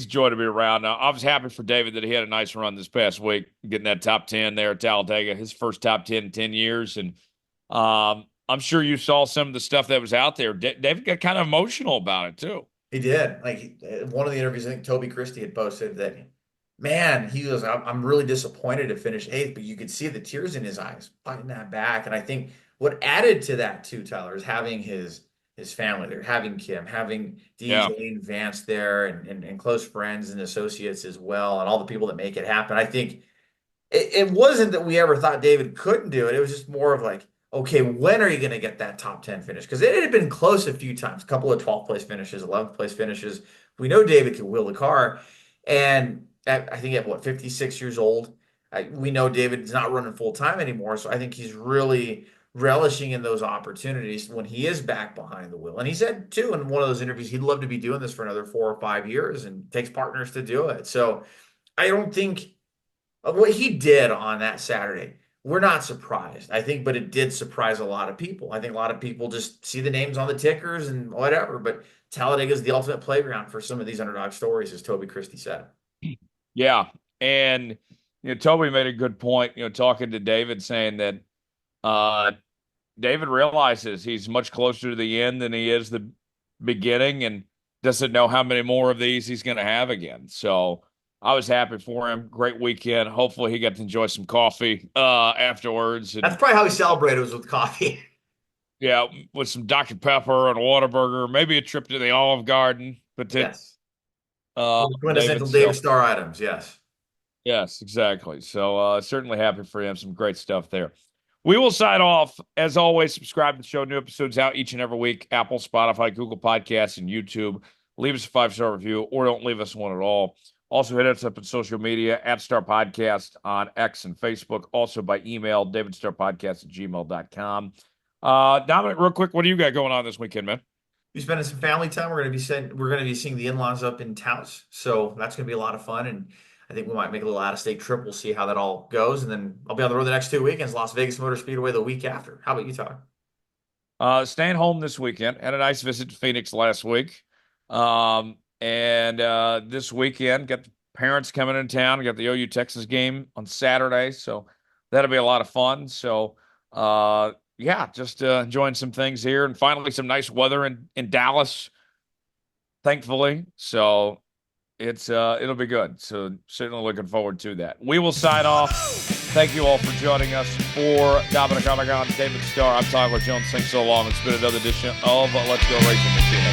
S1: joy to be around. Now, I was happy for David that he had a nice run this past week, getting that top 10 there at Talladega, his first top 10 in 10 years. And I'm sure you saw some of the stuff that was out there. David got kind of emotional about it, too.
S2: He did. Like one of the interviews, I think Toby Christie had posted that, man, he was, I'm really disappointed to finish eighth, but you could see the tears in his eyes fighting that back. And I think what added to that too, Tyler, is having his family there, having Kim, having
S1: Yeah.
S2: DJ and Vance there, and close friends and associates as well, and all the people that make it happen. I think it wasn't that we ever thought David couldn't do it. It was just more of like, okay, when are you going to get that top 10 finish? Because it had been close a few times, a couple of 12th place finishes, 11th place finishes. We know David can wheel the car. And I think at what, 56 years old, we know David's not running full time anymore. So I think he's really relishing in those opportunities when he is back behind the wheel. And he said, too, in one of those interviews, he'd love to be doing this for another 4 or 5 years and takes partners to do it. So I don't think what he did on that Saturday, we're not surprised. I think, but it did surprise a lot of people. I think a lot of people just see the names on the tickers and whatever, but Talladega is the ultimate playground for some of these underdog stories, as Toby Christie said.
S1: Yeah. And, Toby made a good point, talking to David, saying that uh, David realizes he's much closer to the end than he is the beginning and doesn't know how many more of these he's going to have again. So I was happy for him. Great weekend. Hopefully he got to enjoy some coffee afterwards.
S2: That's
S1: And
S2: probably how he celebrated was with coffee.
S1: yeah, with some Dr. Pepper and a Whataburger, maybe a trip to the Olive Garden. But
S2: Yes.
S1: David.
S2: Quintessential
S1: So
S2: David Starr items, yes.
S1: yes, exactly. So certainly happy for him. Some great stuff there. We will sign off. As always, subscribe to the show. New episodes out each and every week. Apple, Spotify, Google Podcasts, and YouTube. Leave us a 5-star review or don't leave us one at all. Also, hit us up on social media at Star Podcast on X and Facebook. Also by email, davidstarpodcast@gmail.com. Dominic, real quick, what do you got going on this weekend, man?
S2: Be spending some family time. We're gonna be seeing the in-laws up in Taos, so that's gonna be a lot of fun. And I think we might make a little out-of-state trip. We'll see how that all goes, and then I'll be on the road the next 2 weekends. Las Vegas Motor Speedway the week after. How about you, Todd?
S1: Staying home this weekend. Had a nice visit to Phoenix last week. And this weekend, got the parents coming in town. Got the OU Texas game on Saturday. So that'll be a lot of fun. So, yeah, just enjoying some things here. And finally, some nice weather in Dallas, thankfully. So it'll be good. So certainly looking forward to that. We will sign off. Thank you all for joining us. For Dominic Onagon, David Starr, I'm Tyler Jones. Thanks so long. It's been another edition of Let's Go Racing.